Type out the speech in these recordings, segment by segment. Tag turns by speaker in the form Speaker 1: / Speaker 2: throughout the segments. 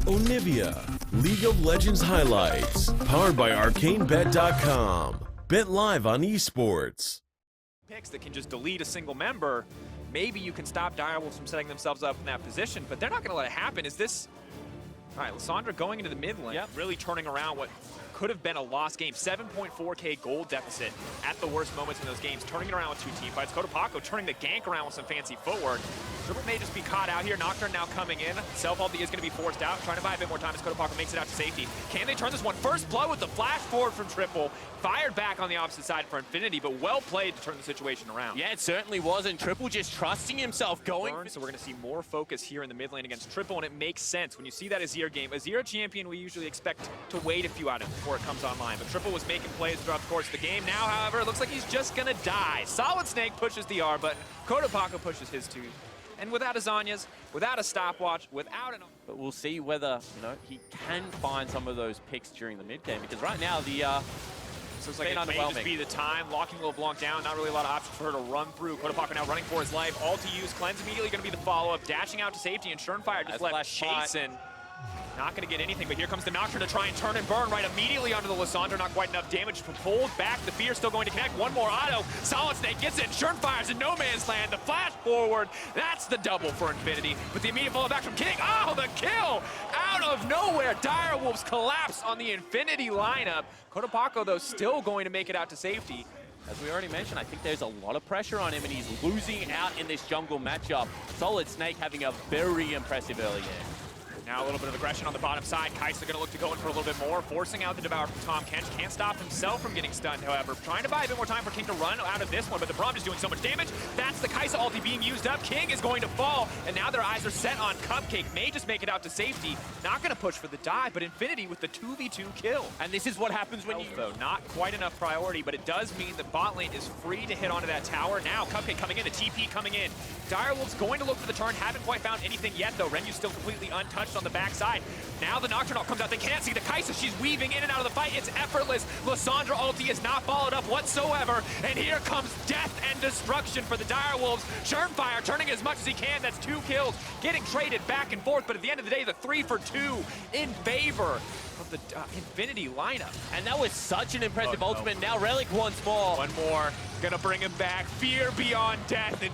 Speaker 1: Onivia, League of Legends highlights, powered by ArcaneBet.com. Bet live on Esports.
Speaker 2: Picks that can just delete a single member, maybe you can stop Direwolves from setting themselves up in that position, but they're not going to let it happen. Is this... All right, Lissandra going into the mid lane, really turning around what could have been a lost game. 7.4k gold deficit at the worst moments in those games, turning it around with 2 team fights. Kodapako turning the gank around with some fancy footwork. Triple may just be caught out here. Nocturne now coming in. Self-ulti is going to be forced out, trying to buy a bit more time as Kodapako makes it out to safety. Can they turn this one? First blood with the flash forward from Triple. Fired back on the opposite side for Infinity, but well played to turn the situation around.
Speaker 3: Yeah, it certainly was, and Triple just trusting himself going.
Speaker 2: So we're going to see more focus here in the mid lane against Triple, and it makes sense. When you see that Azir game, Azir champion, we usually expect to wait a few items before it comes online, but Triple was making plays throughout the course of the game. Now, however, it looks like he's just going to die. Solid Snake pushes the R button. Kodapako pushes his 2. And without a Zhonya's, without a stopwatch, without an...
Speaker 3: But we'll see whether, he can find some of those picks during the mid game, because right now the
Speaker 2: so it's like it may just be the time, locking LeBlanc down, not really a lot of options for her to run through. Kodapako now running for his life, all to use, Cleanse immediately going to be the follow-up, dashing out to safety, and Schernfire just left chasing. Not going to get anything, but here comes the Nocturne to try and turn and burn right immediately onto the Lissandra. Not quite enough damage to pull back. The Fear still going to connect. One more auto. Solid Snake gets it. Schernfire's in no man's land. The flash forward. That's the double for Infinity. With the immediate follow back from King. Oh, the kill! Out of nowhere. Direwolves collapse on the Infinity lineup. Kodapako, though, still going to make it out to safety.
Speaker 3: As we already mentioned, I think there's a lot of pressure on him, and he's losing out in this jungle matchup. Solid Snake having a very impressive early game.
Speaker 2: Now a little bit of aggression on the bottom side. Kai'Sa going to look to go in for a little bit more, forcing out the Devour from Tahm Kench. Can't stop himself from getting stunned, however. Trying to buy a bit more time for King to run out of this one, but the Braum is doing so much damage. That's the Kai'Sa ulti being used up. King is going to fall, and now their eyes are set on Cupcake. May just make it out to safety. Not going to push for the dive, but Infinity with the 2v2 kill.
Speaker 3: And this is what happens when
Speaker 2: though, not quite enough priority, but it does mean the bot lane is free to hit onto that tower. Now Cupcake coming in, the TP coming in. Direwolves going to look for the turn. Haven't quite found anything yet, though. Renyu's still completely untouched on the backside. Now the Nocturne comes out. They can't see the Kai'Sa. She's weaving in and out of the fight. It's effortless. Lissandra ulti is not followed up whatsoever. And here comes death and destruction for the Direwolves. Schernfire turning as much as he can. That's 2 kills. Getting traded back and forth. But at the end of the day, the 3 for 2 in favor of the Infinity lineup.
Speaker 3: And that was such an impressive ultimate. Now Relic once more.
Speaker 2: One more. Gonna bring him back. Fear beyond death. And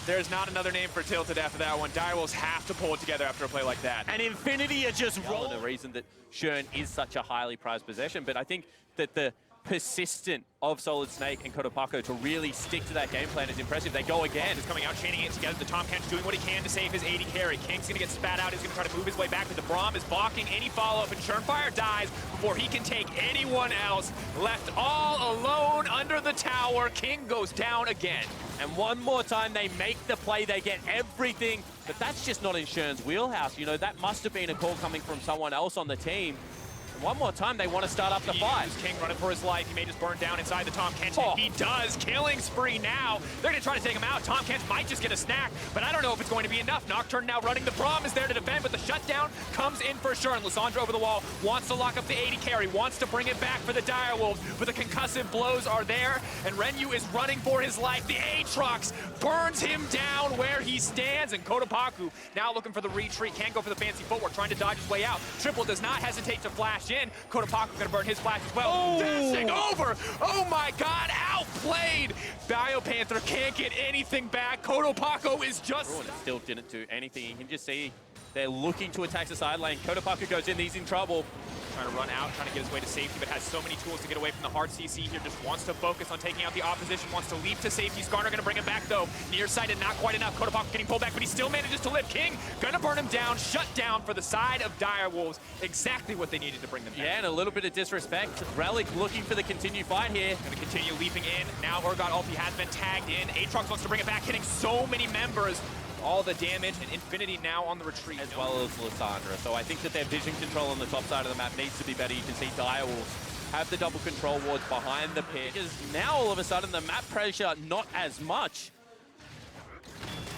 Speaker 2: there's not another name for Tilted after that one. Direwolves have to pull it together after a play like that.
Speaker 3: And Infinity are just rolling. The reason that Schern is such a highly prized possession, but I think that the persistent of Solid Snake and Kodapako to really stick to that game plan is impressive. They go again.
Speaker 2: Is coming out, chaining it together. The Tahm Kench doing what he can to save his AD carry. King's gonna get spat out. He's gonna try to move his way back, but the Braum is blocking any follow-up, and Schernfire dies before he can take anyone else. Left all alone under the tower. King goes down again.
Speaker 3: And one more time, they make the play. They get everything, but that's just not in Schern's wheelhouse. That must have been a call coming from someone else on the team. One more time, they want to start up the fight.
Speaker 2: King running for his life. He may just burn down inside the Tahm Kench. He does. Killing spree now. They're going to try to take him out. Tahm Kench might just get a snack, but I don't know if it's going to be enough. Nocturne now running. The Braum is there to defend, but the shutdown comes in for sure. And Lissandra over the wall wants to lock up the AD carry, wants to bring it back for the Direwolves, but the concussive blows are there, and Renyu is running for his life. The Aatrox burns him down where he stands, and Kodapako now looking for the retreat. Can't go for the fancy footwork, trying to dodge his way out. Triple does not hesitate to flash in. Kodapako gonna burn his flash as well. Dashing over! Oh my god, outplayed! BioPanther can't get anything back. Kodapako is just...
Speaker 3: Still didn't do anything. You can just see they're looking to attack the side lane. Kodapako goes in, he's in trouble.
Speaker 2: Trying to run out, trying to get his way to safety, but has so many tools to get away from the hard CC here. Just wants to focus on taking out the opposition, wants to leap to safety. Skarner gonna bring him back though. Nearsighted, not quite enough. Kodapako getting pulled back, but he still manages to live. King gonna burn him down, shut down for the side of Direwolves. Exactly what they needed to bring them back.
Speaker 3: Yeah, and a little bit of disrespect. Relic looking for the continued fight here.
Speaker 2: Gonna continue leaping in. Now Urgot ulti has been tagged in. Aatrox wants to bring it back, hitting so many members. All the damage, and Infinity now on the retreat.
Speaker 3: As well as Lissandra. So I think that their vision control on the top side of the map needs to be better. You can see Direwolves have the double control wards behind the pit. Because now all of a sudden the map pressure not as much.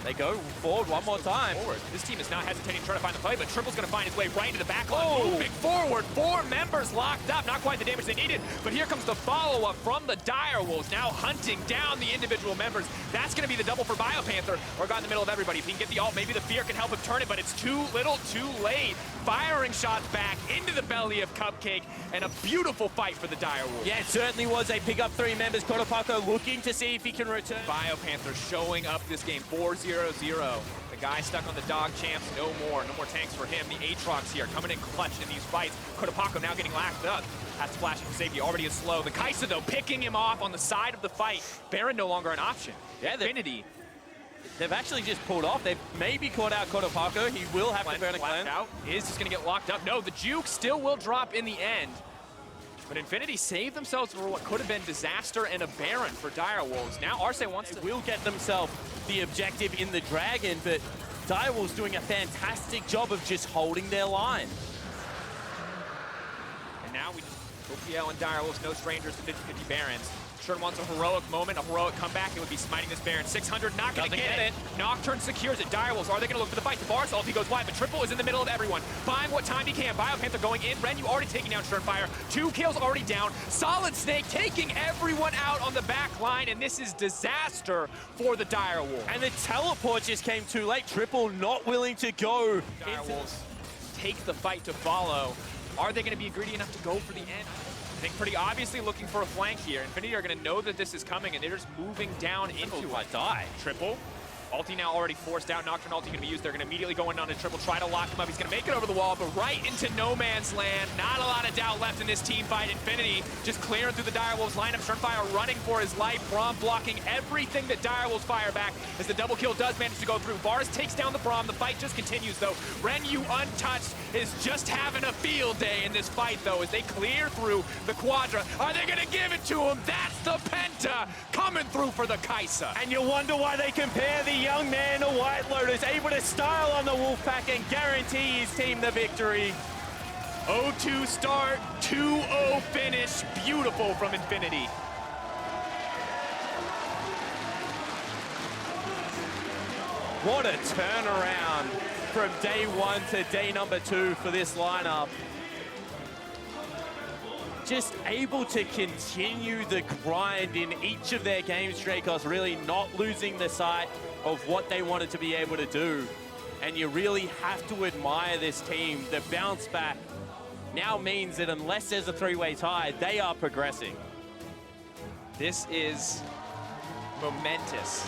Speaker 3: They go forward one more time.
Speaker 2: Forward. This team is not hesitating to try to find the play, but Triple's going to find his way right into the back line. Moving forward, 4 members locked up. Not quite the damage they needed, but here comes the follow-up from the Direwolves, now hunting down the individual members. That's going to be the double for BioPanther, or got in the middle of everybody. If he can get the ult, maybe the fear can help him turn it, but it's too little, too late. Firing shots back into the belly of Cupcake, and a beautiful fight for the Direwolves.
Speaker 3: Yeah, it certainly was. They pick up 3 members. Kotopako looking to see if he can return.
Speaker 2: BioPanther showing up this game, 4-0-0. The guy stuck on the dog champs, no more tanks for him. The Aatrox here coming in clutch in these fights. Kotopako now getting lacked up. Has to flash for safety, already is slow. The Kai'Sa though, picking him off on the side of the fight. Baron no longer an option.
Speaker 3: Yeah,
Speaker 2: Infinity.
Speaker 3: They've actually just pulled off. They've maybe caught out Kotopako. He will have to burn a cleanse.
Speaker 2: Out. Is just gonna get locked up. No, the juke still will drop in the end. But Infinity saved themselves for what could have been disaster and a Baron for Direwolves. Now Arce wants to...
Speaker 3: will get themselves the objective in the Dragon, but Direwolves doing a fantastic job of just holding their line.
Speaker 2: And now we OPL and Direwolves, no strangers to 50-50 Barons. Shern wants a heroic moment, a heroic comeback. It would be smiting this Baron. 600, not going to get it. Nocturne secures it. Direwolves, are they going to look for the fight? The Bars ulti goes wide, but Triple is in the middle of everyone. Buying what time he can. BioPanther going in. Ren, you already taking down Shernfire. 2 kills already down. Solid Snake taking everyone out on the back line, and this is disaster for the Direwolves.
Speaker 3: And the teleport just came too late. Triple not willing to go.
Speaker 2: Direwolves take the fight to follow. Are they going to be greedy enough to go for the end? I think pretty obviously looking for a flank here. Infinity are going to know that this is coming, and they're just moving down into it. Triple. Ulti now already forced out. Nocturne ulti going to be used. They're going to immediately go in on a Triple, try to lock him up. He's going to make it over the wall, but right into no man's land. Not a lot of doubt left in this team fight. Infinity just clearing through the Direwolves lineup. Shernfire running for his life. Braum blocking everything that Direwolves fire back as the double kill does manage to go through. Varus takes down the Braum. The fight just continues, though. Renyu untouched is just having a field day in this fight, though, as they clear through the Quadra. Are they going to give it to him? That's the Penta coming through for the Kai'Sa.
Speaker 3: And you wonder why they compare the young man, a White Lotus, able to style on the Wolfpack and guarantee his team the victory.
Speaker 2: 0-2 start, 2-0 finish. Beautiful from Infinity.
Speaker 3: What a turnaround from day 1 to day number 2 for this lineup. Just able to continue the grind in each of their games, Dracos, really not losing the sight of what they wanted to be able to do. And you really have to admire this team. The bounce back now means that unless there's a 3-way tie, they are progressing.
Speaker 2: This is momentous